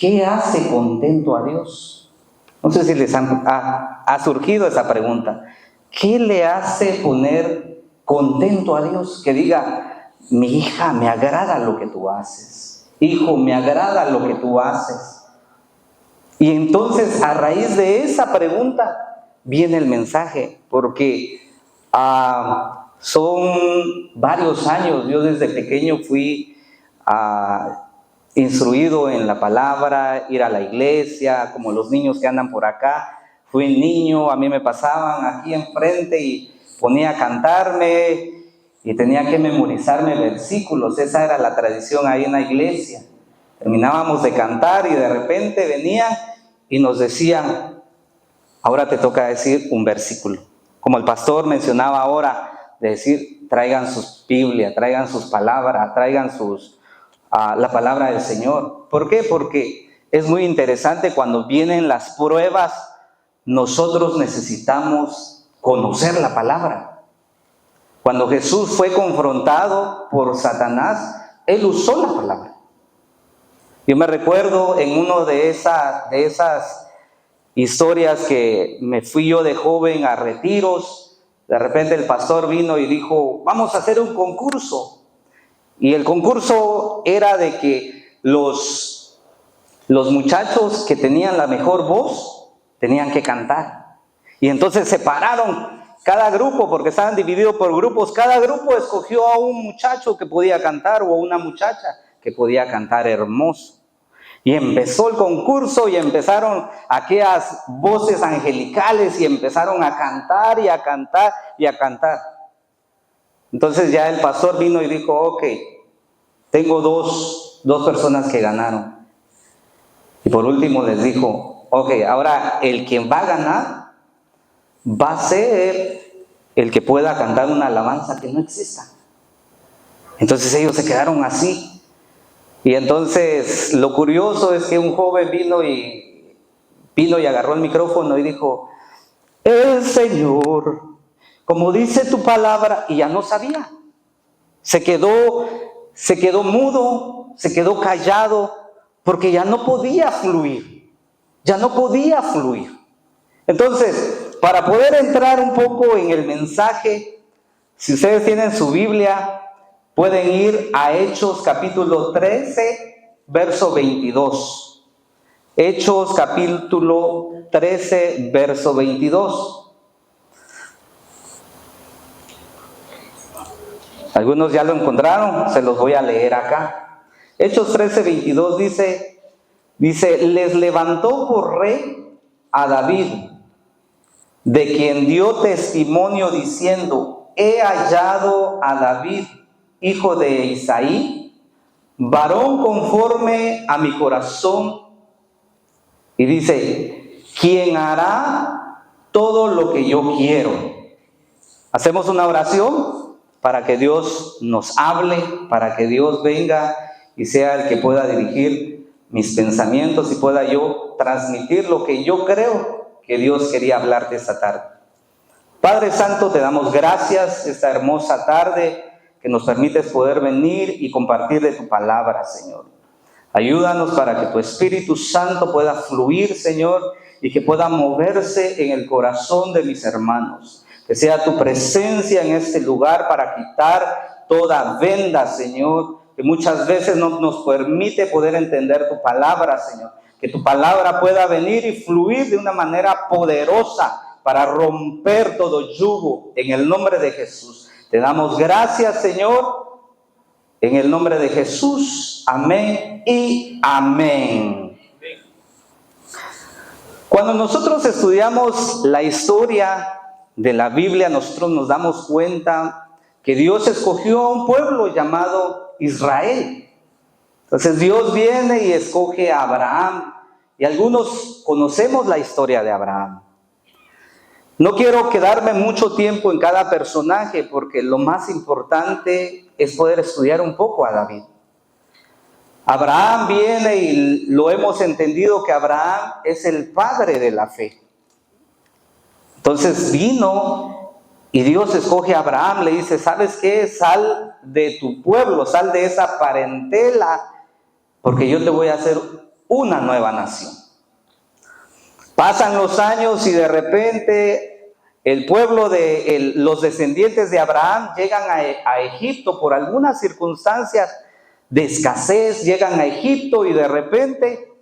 ¿qué hace contento a Dios? No sé si les ha surgido esa pregunta. ¿Qué le hace poner contento a Dios? Que diga, mi hija, me agrada lo que tú haces. Hijo, me agrada lo que tú haces. Y entonces, a raíz de esa pregunta, viene el mensaje, porque son varios años. Yo desde pequeño fui instruido en la palabra, ir a la iglesia, como los niños que andan por acá. Fui niño, a mí me pasaban aquí enfrente y ponía a cantarme y tenía que memorizarme versículos. Esa era la tradición ahí en la iglesia. Terminábamos de cantar y de repente venían y nos decían, ahora te toca decir un versículo. Como el pastor mencionaba ahora, de decir, traigan sus Biblias, traigan sus palabras, traigan la palabra del Señor. ¿Por qué? Porque es muy interesante cuando vienen las pruebas, nosotros necesitamos conocer la palabra. Cuando Jesús fue confrontado por Satanás, Él usó la palabra. Yo me recuerdo en una de esas historias que me fui yo de joven a retiros, de repente el pastor vino y dijo, vamos a hacer un concurso. Y el concurso era de que los muchachos que tenían la mejor voz tenían que cantar. Y entonces separaron cada grupo, porque estaban divididos por grupos. Cada grupo escogió a un muchacho que podía cantar o a una muchacha que podía cantar hermoso. Y empezó el concurso y empezaron aquellas voces angelicales y empezaron a cantar y a cantar y a cantar. Entonces ya el pastor vino y dijo, ok, tengo dos personas que ganaron. Y por último les dijo, ok, ahora el que va a ganar va a ser el que pueda cantar una alabanza que no exista. Entonces ellos se quedaron así. Y entonces lo curioso es que un joven vino y agarró el micrófono y dijo, el Señor, como dice tu palabra, y ya no sabía. Se quedó mudo, se quedó callado, porque ya no podía fluir. Entonces, para poder entrar un poco en el mensaje, si ustedes tienen su Biblia, pueden ir a Hechos capítulo 13, verso 22. Hechos capítulo 13, verso 22. Algunos ya lo encontraron, se los voy a leer acá. Hechos 13, 22 dice, les levantó por rey a David, de quien dio testimonio diciendo, he hallado a David, hijo de Isaí, varón conforme a mi corazón. Y dice, quien hará todo lo que yo quiero. Hacemos una oración para que Dios nos hable, para que Dios venga y sea el que pueda dirigir mis pensamientos y pueda yo transmitir lo que yo creo que Dios quería hablarte esta tarde. Padre Santo, te damos gracias esta hermosa tarde que nos permites poder venir y compartir de tu palabra, Señor. Ayúdanos para que tu Espíritu Santo pueda fluir, Señor, y que pueda moverse en el corazón de mis hermanos. Que sea tu presencia en este lugar para quitar toda venda, Señor, que muchas veces no nos permite poder entender tu palabra, Señor. Que tu palabra pueda venir y fluir de una manera poderosa para romper todo yugo en el nombre de Jesús. Te damos gracias, Señor, en el nombre de Jesús. Amén y amén. Cuando nosotros estudiamos la historia de la Biblia, nosotros nos damos cuenta que Dios escogió a un pueblo llamado Israel. Entonces Dios viene y escoge a Abraham. Y algunos conocemos la historia de Abraham. No quiero quedarme mucho tiempo en cada personaje porque lo más importante es poder estudiar un poco a David. Abraham viene y lo hemos entendido que Abraham es el padre de la fe. Entonces vino y Dios escoge a Abraham, le dice, ¿sabes qué? Sal de tu pueblo, sal de esa parentela, porque yo te voy a hacer una nueva nación. Pasan los años y de repente el pueblo de los descendientes de Abraham llegan a Egipto por algunas circunstancias de escasez, llegan a Egipto y de repente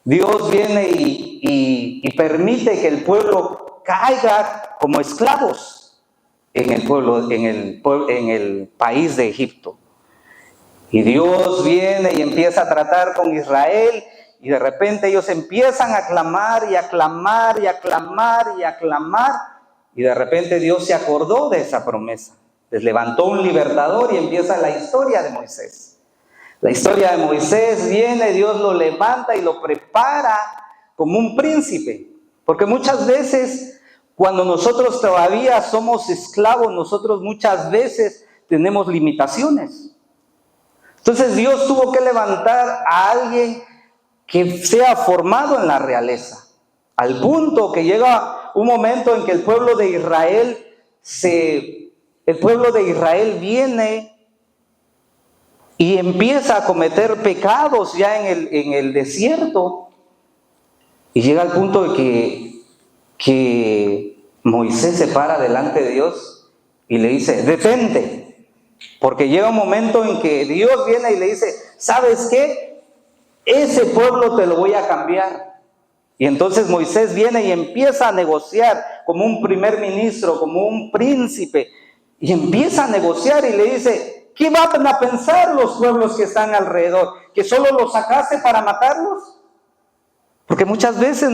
Dios viene y permite que el pueblo caiga como esclavos en el país de Egipto. Y Dios viene y empieza a tratar con Israel y de repente ellos empiezan a clamar y a clamar y a clamar y a clamar y de repente Dios se acordó de esa promesa. Les levantó un libertador y empieza la historia de Moisés. La historia de Moisés viene, Dios lo levanta y lo prepara como un príncipe. Porque muchas veces cuando nosotros todavía somos esclavos, nosotros muchas veces tenemos limitaciones. Entonces Dios tuvo que levantar a alguien que sea formado en la realeza, al punto que llega un momento en que el pueblo de Israel viene y empieza a cometer pecados ya en el desierto, y llega al punto de que Moisés se para delante de Dios y le dice: detente. Porque llega un momento en que Dios viene y le dice: ¿sabes qué? Ese pueblo te lo voy a cambiar. Y entonces Moisés viene y empieza a negociar como un primer ministro, como un príncipe. Y empieza a negociar y le dice: ¿qué van a pensar los pueblos que están alrededor? ¿Que solo los sacaste para matarlos? Porque muchas veces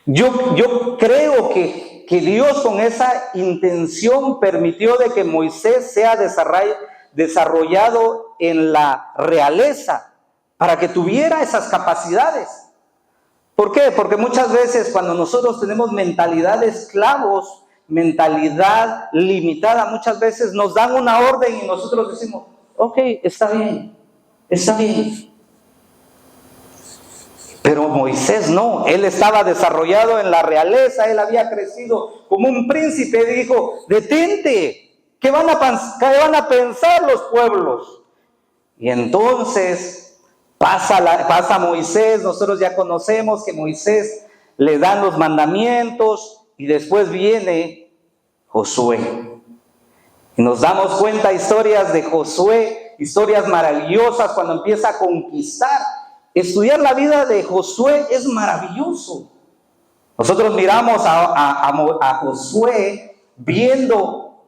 yo creo que Dios con esa intención permitió de que Moisés sea desarrollado en la realeza para que tuviera esas capacidades. ¿Por qué? Porque muchas veces cuando nosotros tenemos mentalidad de esclavos, mentalidad limitada, muchas veces nos dan una orden y nosotros decimos: ok, está bien, está bien. Pero Moisés no, él estaba desarrollado en la realeza, él había crecido como un príncipe. Dijo: detente, ¿qué van a pensar los pueblos? Y entonces pasa Moisés, nosotros ya conocemos que Moisés le dan los mandamientos y después viene Josué. Y nos damos cuenta historias de Josué, historias maravillosas cuando empieza a conquistar. Estudiar la vida de Josué es maravilloso. Nosotros miramos a Josué viendo,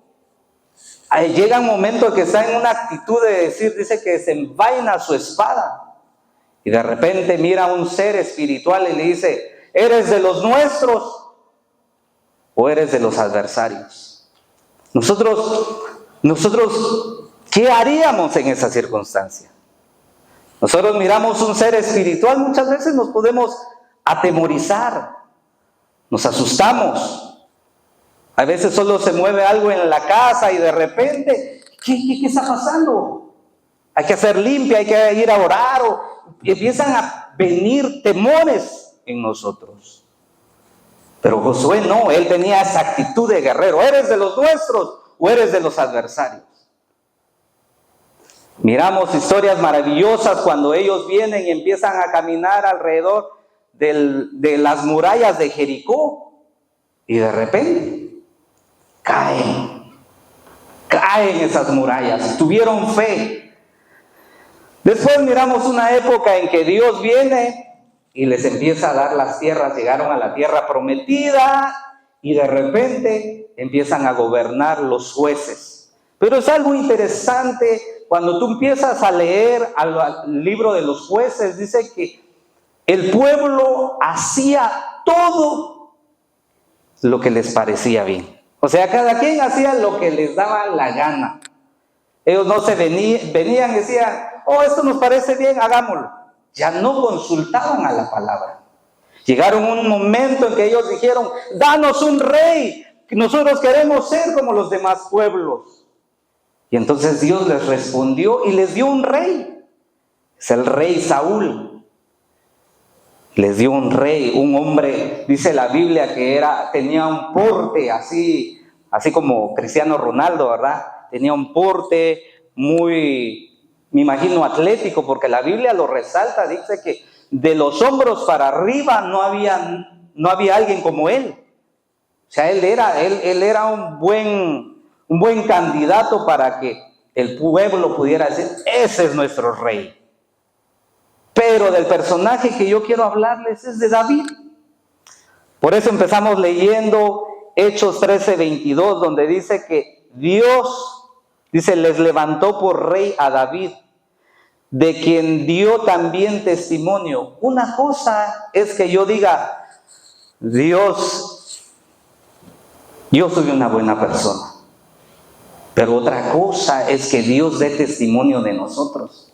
llega un momento en que está en una actitud de decir, dice que desenvaina su espada. Y de repente mira a un ser espiritual y le dice: ¿eres de los nuestros o eres de los adversarios? Nosotros, ¿qué haríamos en esa circunstancia? Nosotros miramos un ser espiritual, muchas veces nos podemos atemorizar, nos asustamos. A veces solo se mueve algo en la casa y de repente, ¿qué está pasando? Hay que hacer limpia, hay que ir a orar, y empiezan a venir temores en nosotros. Pero Josué no, él tenía esa actitud de guerrero: ¿eres de los nuestros o eres de los adversarios? Miramos historias maravillosas cuando ellos vienen y empiezan a caminar alrededor de las murallas de Jericó y de repente caen esas murallas. Tuvieron fe. Después miramos una época en que Dios viene y les empieza a dar las tierras. Llegaron a la tierra prometida y de repente empiezan a gobernar los jueces. Pero es algo interesante. Cuando tú empiezas a leer al libro de los jueces, dice que el pueblo hacía todo lo que les parecía bien. O sea, cada quien hacía lo que les daba la gana. Ellos no se venían y decían: oh, esto nos parece bien, hagámoslo. Ya no consultaban a la palabra. Llegaron un momento en que ellos dijeron: danos un rey, nosotros queremos ser como los demás pueblos. Y entonces Dios les respondió y les dio un rey. Es el rey Saúl. Les dio un rey, un hombre, dice la Biblia, que tenía un porte así como Cristiano Ronaldo, ¿verdad? Tenía un porte muy me imagino atlético, porque la Biblia lo resalta, dice que de los hombros para arriba no había alguien como él. O sea, él era un buen candidato para que el pueblo pudiera decir, ese es nuestro rey. Pero del personaje que yo quiero hablarles es de David. Por eso empezamos leyendo Hechos 13:22, donde dice que Dios, dice, les levantó por rey a David, de quien dio también testimonio. Una cosa es que yo diga, Dios, yo soy una buena persona. Pero otra cosa es que Dios dé testimonio de nosotros.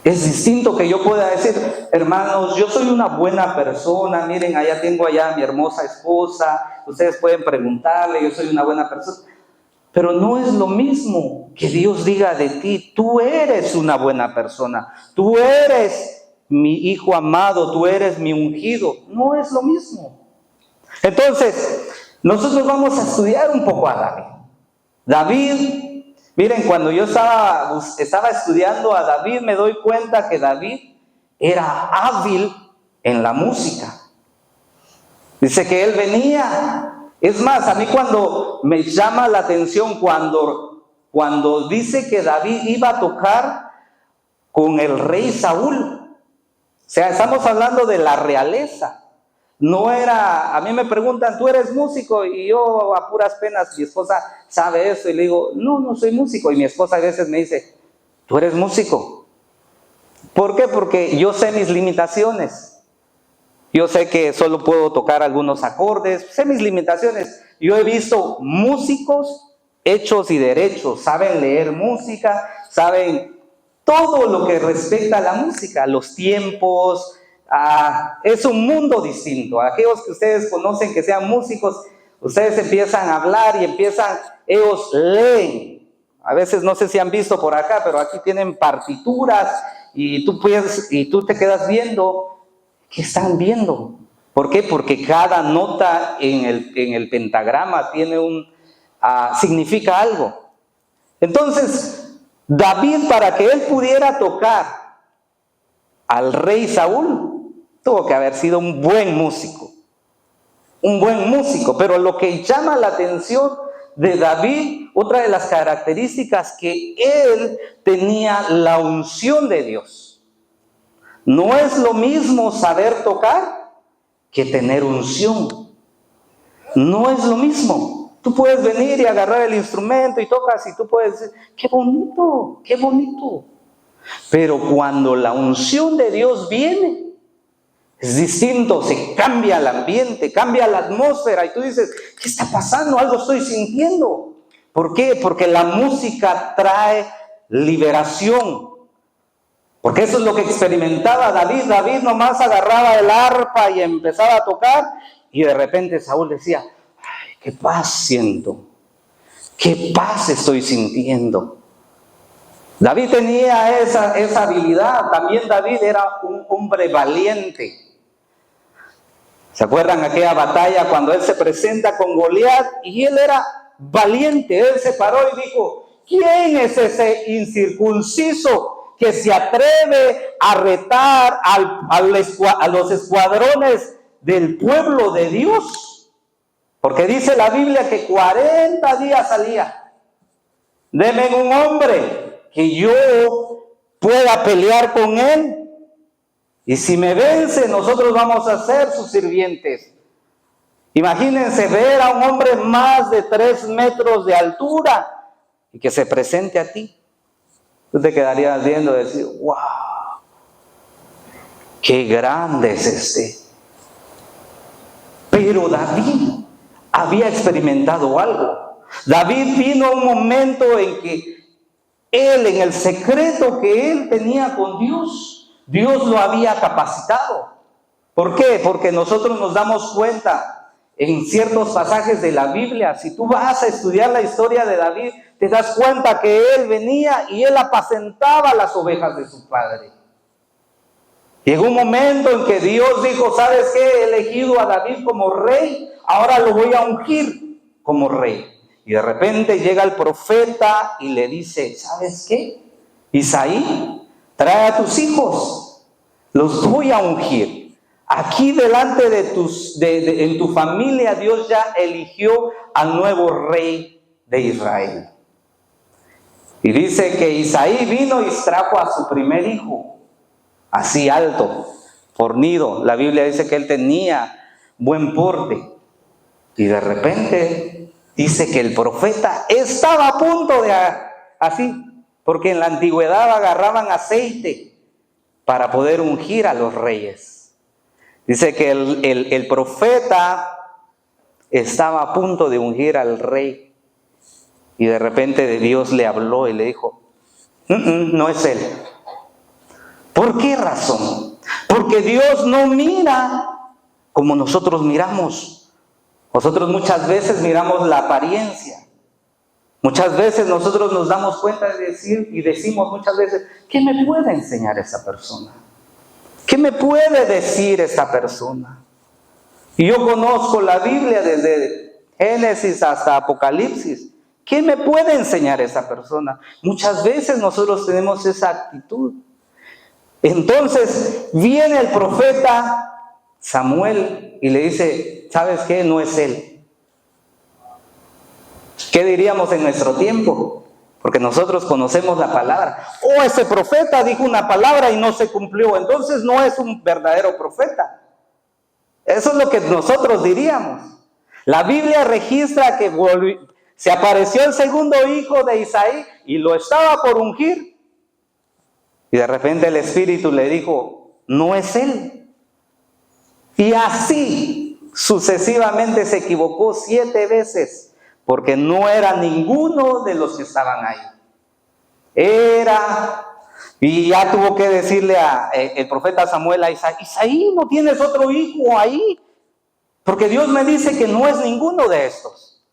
Es distinto que yo pueda decir, hermanos, yo soy una buena persona, miren, tengo allá a mi hermosa esposa, ustedes pueden preguntarle, yo soy una buena persona. Pero no es lo mismo que Dios diga de ti, tú eres una buena persona, tú eres mi hijo amado, tú eres mi ungido. No es lo mismo. Entonces, nosotros vamos a estudiar un poco a David. David, miren, cuando yo estaba estudiando a David, me doy cuenta que David era hábil en la música. Dice que él venía. Es más, a mí cuando me llama la atención, cuando dice que David iba a tocar con el rey Saúl. O sea, estamos hablando de la realeza. No era, a mí me preguntan, ¿tú eres músico? Y yo a puras penas, mi esposa sabe eso, y le digo, no soy músico. Y mi esposa a veces me dice, ¿tú eres músico? ¿Por qué? Porque yo sé mis limitaciones. Yo sé que solo puedo tocar algunos acordes, sé mis limitaciones. Yo he visto músicos hechos y derechos, saben leer música, saben todo lo que respecta a la música, los tiempos. Es un mundo distinto. Aquellos que ustedes conocen que sean músicos, ustedes empiezan a hablar y ellos leen. A veces no sé si han visto por acá, pero aquí tienen partituras y tú te quedas viendo. ¿Qué están viendo? ¿Por qué? Porque cada nota en el pentagrama tiene significa algo. Entonces, David, para que él pudiera tocar al rey Saúl, tuvo que haber sido un buen músico. Un buen músico. Pero lo que llama la atención de David, otra de las características, que él tenía la unción de Dios. No es lo mismo saber tocar que tener unción. No es lo mismo. Tú puedes venir y agarrar el instrumento y tocas y tú puedes decir, qué bonito, qué bonito. Pero cuando la unción de Dios viene, es distinto, se cambia el ambiente, cambia la atmósfera y tú dices, ¿qué está pasando? Algo estoy sintiendo. ¿Por qué? Porque la música trae liberación. Porque eso es lo que experimentaba David. David nomás agarraba el arpa y empezaba a tocar, y de repente Saúl decía, ay, qué paz siento, qué paz estoy sintiendo. David tenía esa habilidad. También David era un hombre valiente. ¿Se acuerdan aquella batalla cuando él se presenta con Goliat? Y él era valiente. Él se paró y dijo, ¿quién es ese incircunciso que se atreve a retar a los escuadrones del pueblo de Dios? Porque dice la Biblia que 40 días salía. Deme un hombre que yo pueda pelear con él. Y si me vence, nosotros vamos a ser sus sirvientes. Imagínense ver a un hombre más de 3 metros de altura y que se presente a ti. Tú te quedarías viendo y decir, wow, qué grande es este. Pero David había experimentado algo. David vino a un momento en que él, en el secreto que él tenía con Dios, Dios lo había capacitado. ¿Por qué? Porque nosotros nos damos cuenta en ciertos pasajes de la Biblia. Si tú vas a estudiar la historia de David, te das cuenta que él venía y él apacentaba las ovejas de su padre. Llegó un momento en que Dios dijo, ¿sabes qué? He elegido a David como rey, ahora lo voy a ungir como rey. Y de repente llega el profeta y le dice, ¿sabes qué? Isaí, trae a tus hijos, los voy a ungir. Aquí delante de en tu familia Dios ya eligió al nuevo rey de Israel. Y dice que Isaí vino y trajo a su primer hijo, así alto, fornido. La Biblia dice que él tenía buen porte. Y de repente dice que el profeta estaba a punto de así, porque en la antigüedad agarraban aceite para poder ungir a los reyes. Dice que el profeta estaba a punto de ungir al rey. Y de repente Dios le habló y le dijo, no es él. ¿Por qué razón? Porque Dios no mira como nosotros miramos. Nosotros muchas veces miramos la apariencia. Muchas veces nosotros nos damos cuenta de decir y decimos muchas veces, ¿qué me puede enseñar esa persona? ¿Qué me puede decir esta persona? Y yo conozco la Biblia desde Génesis hasta Apocalipsis. ¿Qué me puede enseñar esa persona? Muchas veces nosotros tenemos esa actitud. Entonces viene el profeta Samuel y le dice, ¿sabes qué? No es él. ¿Qué diríamos en nuestro tiempo? Porque nosotros conocemos la palabra. Oh, ese profeta dijo una palabra y no se cumplió. Entonces no es un verdadero profeta. Eso es lo que nosotros diríamos. La Biblia registra que se apareció el segundo hijo de Isaí y lo estaba por ungir. Y de repente el Espíritu le dijo, no es él. Y así sucesivamente se equivocó 7 veces, porque no era ninguno de los que estaban ahí. Y ya tuvo que decirle el profeta Samuel a Isaí, Isaí, ¿no tienes otro hijo ahí? Porque Dios me dice que no es ninguno de estos.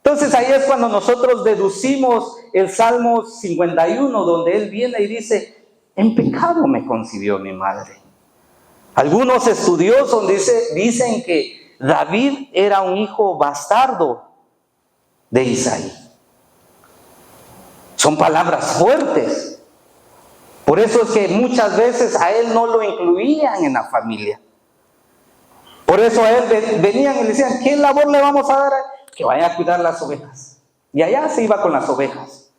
Entonces ahí es cuando nosotros deducimos el Salmo 51, donde él viene y dice, en pecado me concibió mi madre. Algunos estudiosos dicen que David era un hijo bastardo de Isaí. Son palabras fuertes. Por eso es que muchas veces a él no lo incluían en la familia. Por eso a él venían y le decían, ¿qué labor le vamos a dar? Que vaya a cuidar las ovejas. Y allá se iba con las ovejas.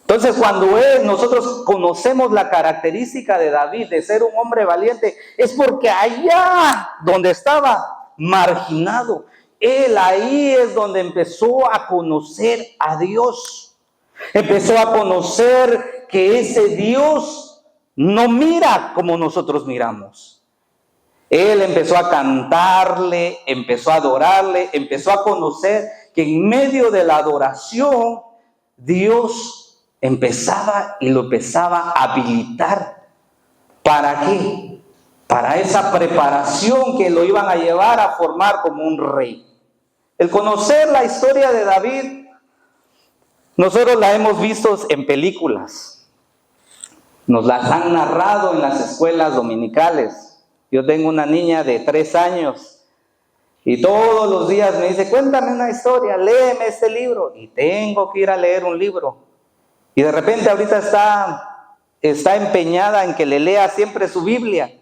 Entonces cuando nosotros conocemos la característica de David de ser un hombre valiente, es porque allá donde estaba marginado, él ahí es donde empezó a conocer a Dios. Empezó a conocer que ese Dios no mira como nosotros miramos. Él empezó a cantarle, empezó a adorarle, empezó a conocer que en medio de la adoración, Dios empezaba a habilitar. ¿Para qué? Para esa preparación que lo iban a llevar a formar como un rey. El conocer la historia de David, nosotros la hemos visto en películas. Nos las han narrado en las escuelas dominicales. Yo tengo una niña de 3 años y todos los días me dice, cuéntame una historia, léeme este libro. Y tengo que ir a leer un libro. Y de repente ahorita está empeñada en que le lea siempre su Biblia.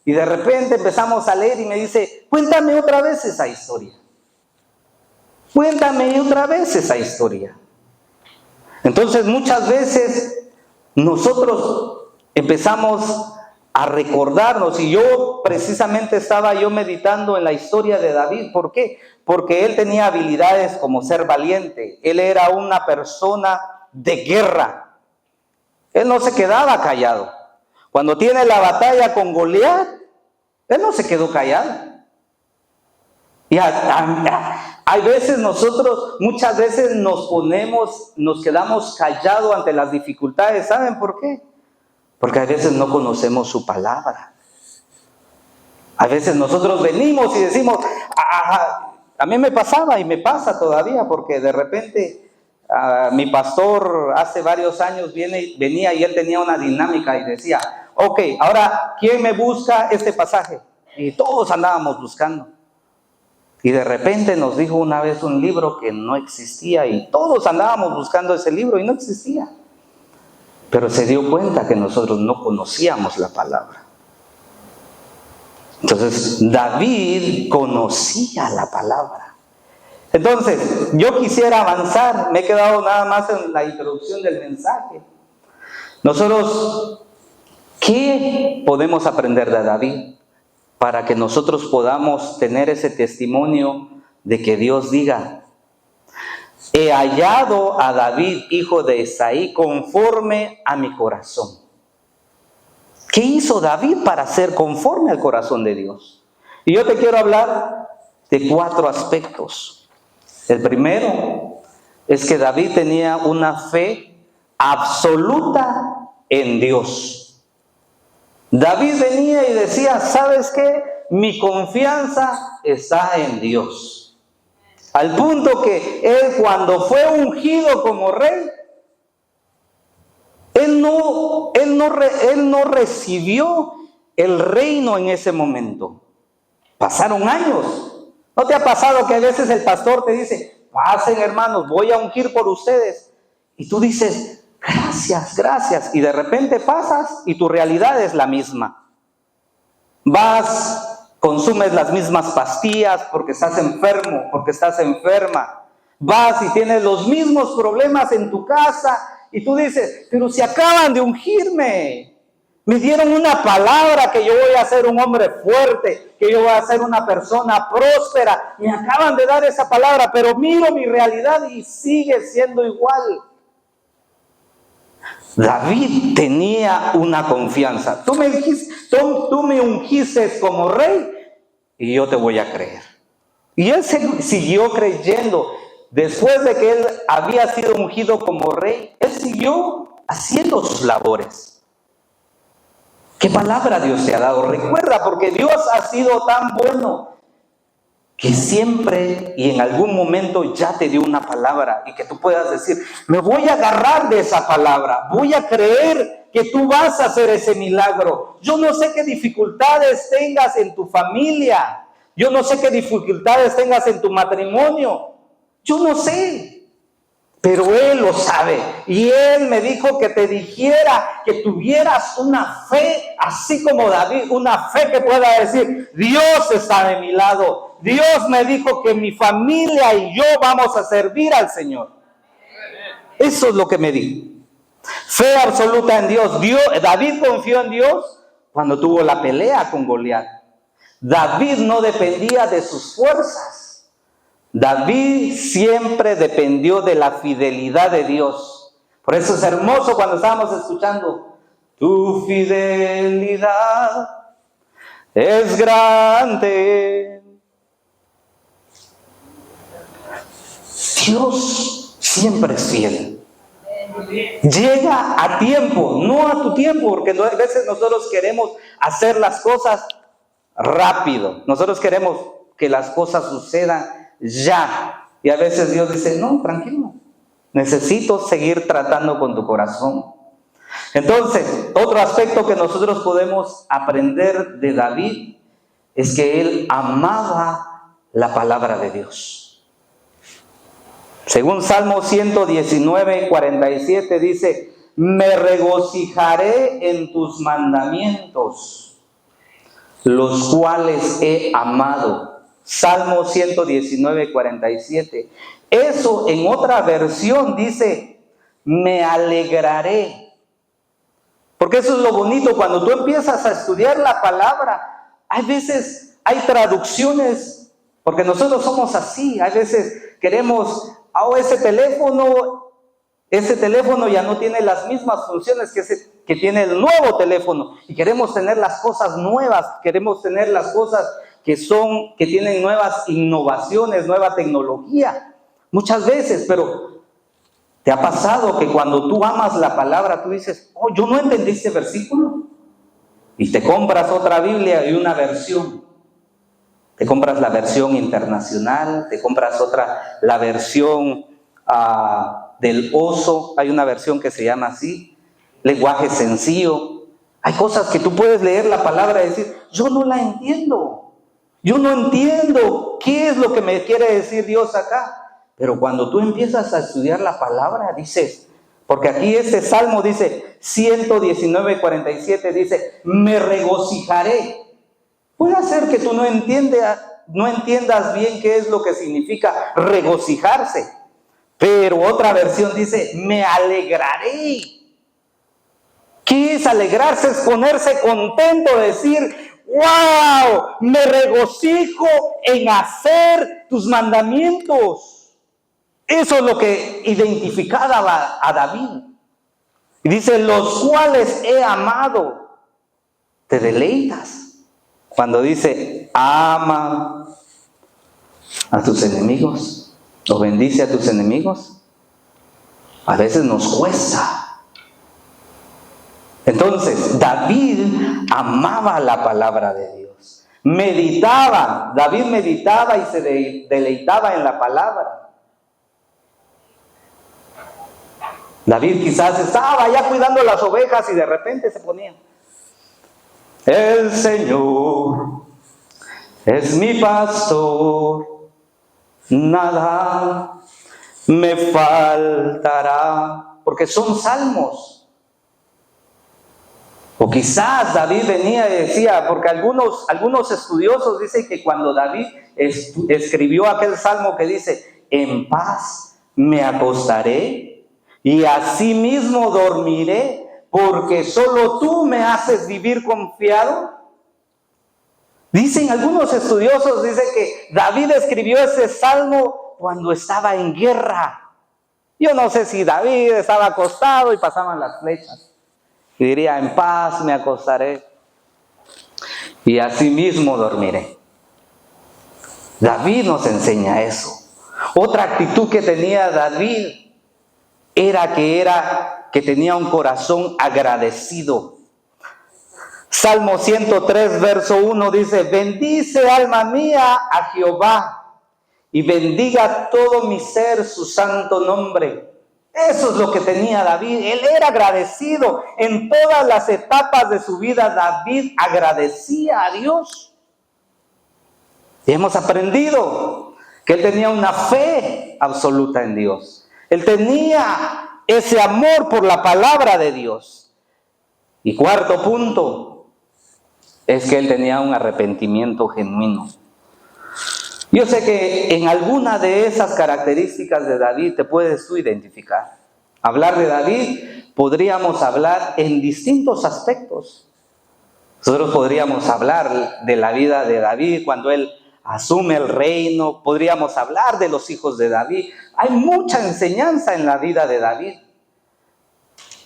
Y de repente empezamos a leer y me dice, cuéntame otra vez esa historia. Cuéntame otra vez esa historia. Entonces muchas veces nosotros empezamos a recordarnos, y yo precisamente estaba meditando en la historia de David. ¿Por qué? Porque él tenía habilidades como ser valiente. Él era una persona de guerra. Él no se quedaba callado. Cuando tiene la batalla con Goliat, él no se quedó callado. Y hay veces muchas veces nos quedamos callados ante las dificultades. ¿Saben por qué? Porque a veces no conocemos su palabra. A veces nosotros venimos y decimos, a mí me pasaba y me pasa todavía, porque de repente mi pastor hace varios años venía y él tenía una dinámica y decía, ok, ahora, ¿quién me busca este pasaje? Y todos andábamos buscando. Y de repente nos dijo una vez un libro que no existía y todos andábamos buscando ese libro y no existía. Pero se dio cuenta que nosotros no conocíamos la palabra. Entonces, David conocía la palabra. Entonces, yo quisiera avanzar. Me he quedado nada más en la introducción del mensaje. Nosotros, ¿qué podemos aprender de David? Para que nosotros podamos tener ese testimonio de que Dios diga: he hallado a David, hijo de Isaí, conforme a mi corazón. ¿Qué hizo David para ser conforme al corazón de Dios? Y yo te quiero hablar de 4 aspectos. El primero es que David tenía una fe absoluta en Dios. David venía y decía: ¿sabes qué? Mi confianza está en Dios. Al punto que él, cuando fue ungido como rey, él no recibió el reino en ese momento. Pasaron años. ¿No te ha pasado que a veces el pastor te dice: pasen, hermanos, voy a ungir por ustedes? Y tú dices: gracias, gracias. Y de repente pasas y tu realidad es la misma. Vas, consumes las mismas pastillas porque estás enfermo, porque estás enferma. Vas y tienes los mismos problemas en tu casa y tú dices: pero si acaban de ungirme, me dieron una palabra que yo voy a ser un hombre fuerte, que yo voy a ser una persona próspera. Me acaban de dar esa palabra, pero miro mi realidad y sigue siendo igual. David tenía una confianza. Tú me ungiste como rey y yo te voy a creer. Y él siguió creyendo. Después de que él había sido ungido como rey, él siguió haciendo sus labores. ¿Qué palabra Dios te ha dado? Recuerda, porque Dios ha sido tan bueno que siempre y en algún momento ya te dio una palabra y que tú puedas decir: me voy a agarrar de esa palabra, voy a creer que tú vas a hacer ese milagro. Yo no sé qué dificultades tengas en tu familia, yo no sé qué dificultades tengas en tu matrimonio, yo no sé, pero Él lo sabe. Y Él me dijo que te dijera que tuvieras una fe así como David, una fe que pueda decir: Dios está de mi lado. Dios me dijo que mi familia y yo vamos a servir al Señor. Eso es lo que me dijo. Fe absoluta en Dios. David confió en Dios cuando tuvo la pelea con Goliat. David no dependía de sus fuerzas. David siempre dependió de la fidelidad de Dios. Por eso es hermoso cuando estábamos escuchando: tu fidelidad es grande. Dios siempre es fiel. Llega a tiempo, no a tu tiempo, porque a veces nosotros queremos hacer las cosas rápido. Nosotros queremos que las cosas sucedan ya. Y a veces Dios dice: no, tranquilo, necesito seguir tratando con tu corazón. Entonces, otro aspecto que nosotros podemos aprender de David es que él amaba la palabra de Dios. Según Salmo 119, 47 dice: me regocijaré en tus mandamientos, los cuales he amado. Salmo 119, 47. Eso en otra versión dice: me alegraré. Porque eso es lo bonito, cuando tú empiezas a estudiar la palabra, hay veces, hay traducciones, porque nosotros somos así, hay veces queremos: ese teléfono ya no tiene las mismas funciones que tiene el nuevo teléfono, y queremos tener las cosas nuevas, queremos tener las cosas que tienen nuevas innovaciones, nueva tecnología, muchas veces. Pero ¿te ha pasado que cuando tú amas la palabra, tú dices: yo no entendí ese versículo? Y te compras otra Biblia y una versión. Te compras la versión internacional, te compras la versión del oso. Hay una versión que se llama así, lenguaje sencillo. Hay cosas que tú puedes leer la palabra y decir: yo no la entiendo. Yo no entiendo ¿qué es lo que me quiere decir Dios acá? Pero cuando tú empiezas a estudiar la palabra, dices, porque aquí este salmo dice, 119:47, dice, me regocijaré. Puede ser que tú no entiendas bien qué es lo que significa regocijarse, pero otra versión dice, me alegraré. ¿Qué es alegrarse? Es ponerse contento, decir, ¡wow! Me regocijo en hacer tus mandamientos. Eso es lo que identificaba a David. Y dice, los cuales he amado. Te deleitas. Cuando dice, ama a tus enemigos o bendice a tus enemigos, a veces nos cuesta. Entonces, David amaba la palabra de Dios. David meditaba y se deleitaba en la palabra. David quizás estaba ya cuidando las ovejas y de repente se ponía, el Señor es mi pastor, nada me faltará, porque son salmos. O quizás David venía y decía, porque algunos estudiosos dicen que cuando David escribió aquel salmo que dice, en paz me acostaré y asimismo dormiré, porque solo tú me haces vivir confiado. Dicen algunos estudiosos, dicen que David escribió ese salmo cuando estaba en guerra. Yo no sé si David estaba acostado y pasaban las flechas. Y diría, en paz me acostaré y asimismo dormiré. David nos enseña eso. Otra actitud que tenía David era que tenía un corazón agradecido. Salmo 103, verso 1 dice, bendice alma mía a Jehová y bendiga todo mi ser su santo nombre. Eso es lo que tenía David. Él era agradecido. En todas las etapas de su vida, David agradecía a Dios. Y hemos aprendido que él tenía una fe absoluta en Dios. Él tenía ese amor por la palabra de Dios. Y cuarto punto, es que él tenía un arrepentimiento genuino. Yo sé que en alguna de esas características de David te puedes tú identificar. Hablar de David, podríamos hablar en distintos aspectos. Nosotros podríamos hablar de la vida de David cuando él asume el reino. Podríamos hablar de los hijos de David. Hay mucha enseñanza en la vida de David.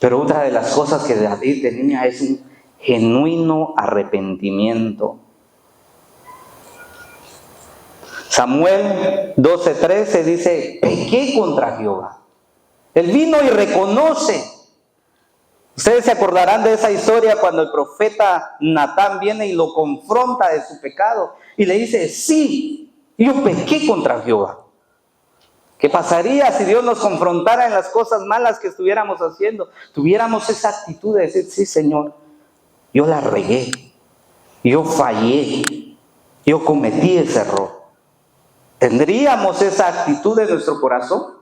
Pero otra de las cosas que David tenía es un genuino arrepentimiento. Samuel 12:13 dice, pequé contra Jehová. Él vino y reconoce. Ustedes se acordarán de esa historia cuando el profeta Natán viene y lo confronta de su pecado. Y le dice, sí, yo pequé contra Jehová. ¿Qué pasaría si Dios nos confrontara en las cosas malas que estuviéramos haciendo? Tuviéramos esa actitud de decir, sí, Señor, yo la regué, yo fallé, yo cometí ese error. ¿Tendríamos esa actitud en nuestro corazón?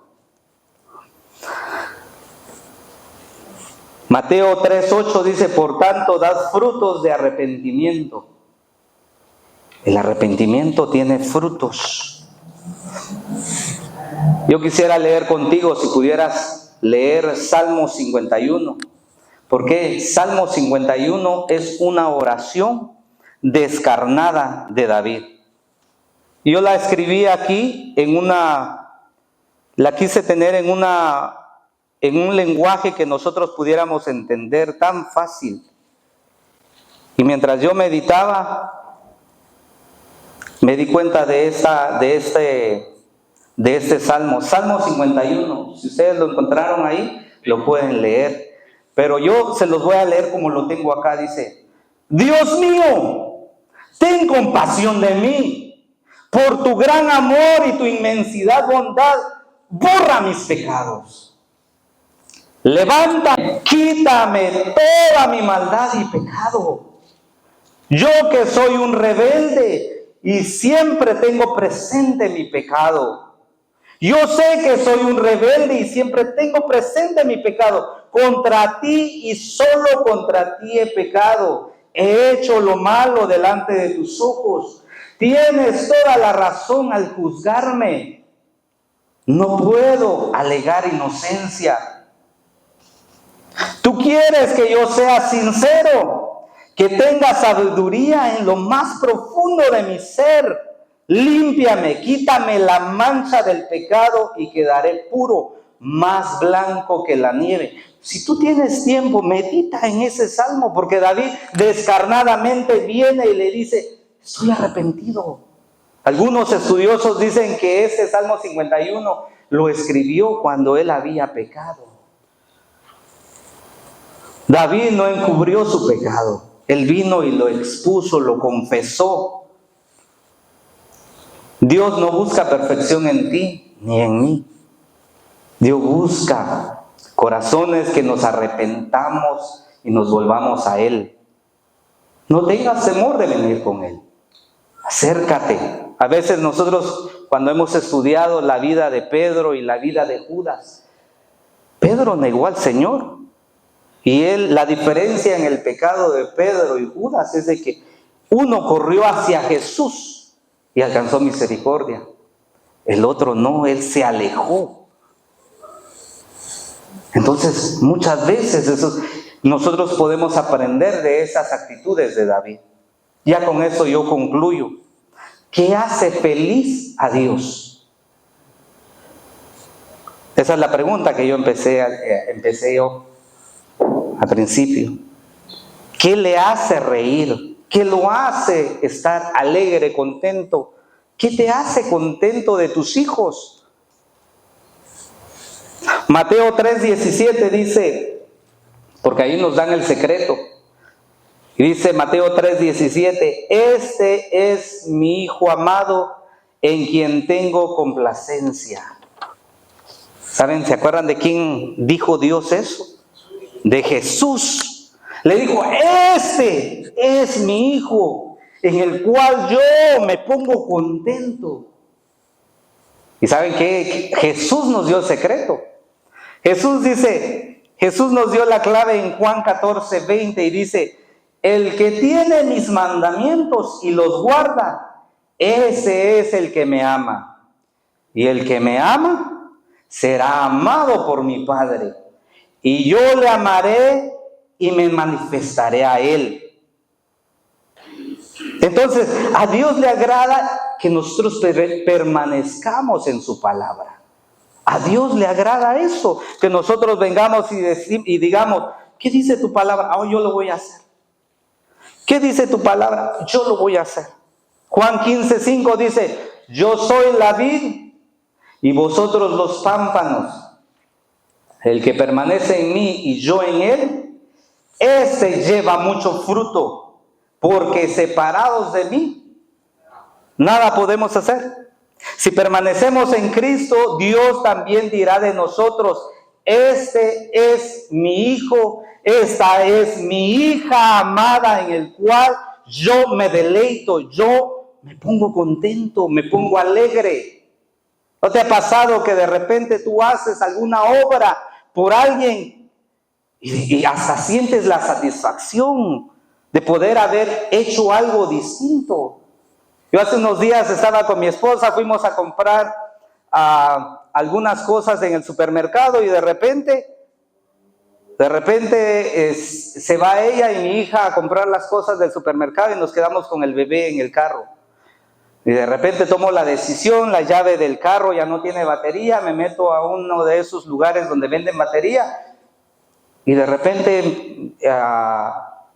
Mateo 3:8 dice, por tanto, dad frutos de arrepentimiento. El arrepentimiento tiene frutos. Yo quisiera leer contigo, si pudieras leer Salmo 51. Porque Salmo 51 es una oración descarnada de David. Yo la escribí aquí la quise tener en un lenguaje que nosotros pudiéramos entender tan fácil. Y mientras yo meditaba, me di cuenta de este salmo, Salmo 51. Si ustedes lo encontraron ahí, lo pueden leer. Pero yo se los voy a leer como lo tengo acá. Dice, Dios mío, ten compasión de mí. Por tu gran amor y tu inmensidad bondad, borra mis pecados. Levántame, quítame toda mi maldad y pecado. Yo que soy un rebelde y siempre tengo presente mi pecado. Yo sé que soy un rebelde y siempre tengo presente mi pecado. Contra ti y solo contra ti he pecado. He hecho lo malo delante de tus ojos. Tienes toda la razón al juzgarme. No puedo alegar inocencia. Tú quieres que yo sea sincero, que tenga sabiduría en lo más profundo de mi ser. Límpiame, quítame la mancha del pecado y quedaré puro, más blanco que la nieve. Si tú tienes tiempo, medita en ese salmo, porque David descarnadamente viene y le dice, estoy arrepentido. Algunos estudiosos dicen que este Salmo 51 lo escribió cuando él había pecado. David no encubrió su pecado. Él vino y lo expuso, lo confesó. Dios no busca perfección en ti ni en mí. Dios busca corazones que nos arrepentamos y nos volvamos a Él. No tengas temor de venir con Él. Acércate. A veces nosotros, cuando hemos estudiado la vida de Pedro y la vida de Judas, Pedro negó al Señor. Y la diferencia en el pecado de Pedro y Judas es de que uno corrió hacia Jesús y alcanzó misericordia. El otro no, él se alejó. Entonces, muchas veces nosotros podemos aprender de esas actitudes de David. Ya con eso yo concluyo. ¿Qué hace feliz a Dios? Esa es la pregunta que yo empecé yo al principio. ¿Qué le hace reír? ¿Qué lo hace estar alegre, contento? ¿Qué te hace contento de tus hijos? Mateo 3:17 dice, porque ahí nos dan el secreto. Y dice Mateo 3:17, este es mi Hijo amado en quien tengo complacencia. ¿Saben? ¿Se acuerdan de quién dijo Dios eso? De Jesús. Le dijo, este es mi Hijo en el cual yo me pongo contento. ¿Y saben qué? Jesús nos dio el secreto. Jesús nos dio la clave en Juan 14:20 y dice, el que tiene mis mandamientos y los guarda, ese es el que me ama. Y el que me ama será amado por mi Padre. Y yo le amaré y me manifestaré a él. Entonces, a Dios le agrada que nosotros permanezcamos en su palabra. A Dios le agrada eso, que nosotros vengamos y digamos, ¿qué dice tu palabra? Yo lo voy a hacer. ¿Qué dice tu palabra? Yo lo voy a hacer. Juan 15:5 dice, yo soy la vid y vosotros los pámpanos. El que permanece en mí y yo en él, ese lleva mucho fruto, porque separados de mí, nada podemos hacer. Si permanecemos en Cristo, Dios también dirá de nosotros, este es mi Hijo, esta es mi hija amada en el cual yo me deleito, yo me pongo contento, me pongo alegre. ¿No te ha pasado que de repente tú haces alguna obra por alguien y hasta sientes la satisfacción de poder haber hecho algo distinto? Yo hace unos días estaba con mi esposa, fuimos a comprar algunas cosas en el supermercado y de repente se va ella y mi hija a comprar las cosas del supermercado y nos quedamos con el bebé en el carro. Y de repente tomo la decisión, la llave del carro ya no tiene batería, me meto a uno de esos lugares donde venden batería y de repente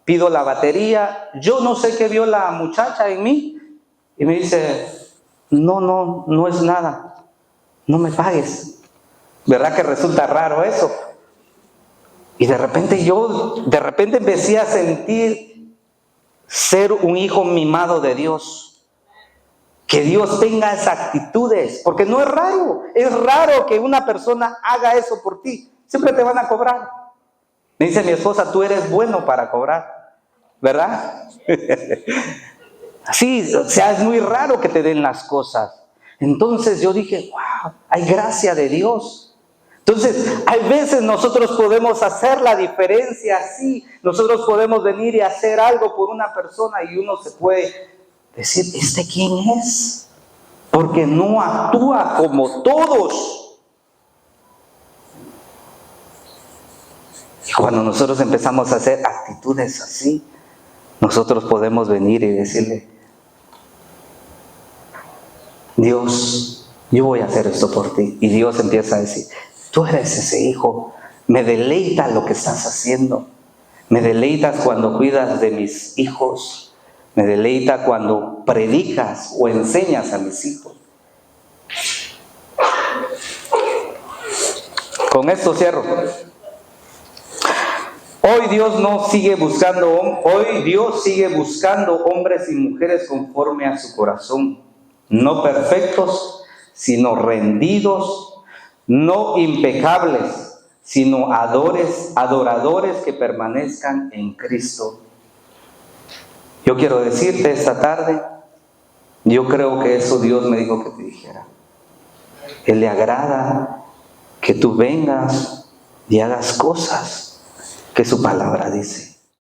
pido la batería. Yo no sé qué vio la muchacha en mí y me dice, no es nada, no me pagues. ¿Verdad que resulta raro eso? Y de repente empecé a sentir ser un hijo mimado de Dios. Que Dios tenga esas actitudes, porque no es raro que una persona haga eso por ti, siempre te van a cobrar. Me dice mi esposa, tú eres bueno para cobrar, ¿verdad? Así, o sea, es muy raro que te den las cosas. Entonces yo dije, wow, hay gracia de Dios. Entonces, hay veces nosotros podemos hacer la diferencia así. Nosotros podemos venir y hacer algo por una persona y uno se puede decir, ¿este quién es? Porque no actúa como todos. Y cuando nosotros empezamos a hacer actitudes así, nosotros podemos venir y decirle, Dios, yo voy a hacer esto por ti. Y Dios empieza a decir, tú eres ese hijo, me deleita lo que estás haciendo. Me deleitas cuando cuidas de mis hijos. Me deleita cuando predicas o enseñas a mis hijos. Con esto cierro. Hoy Dios sigue buscando hombres y mujeres conforme a su corazón. No perfectos, sino rendidos, no impecables, sino adoradores que permanezcan en Cristo. Yo quiero decirte esta tarde, yo creo que eso Dios me dijo que te dijera. Él le agrada que tú vengas y hagas cosas que su palabra dice.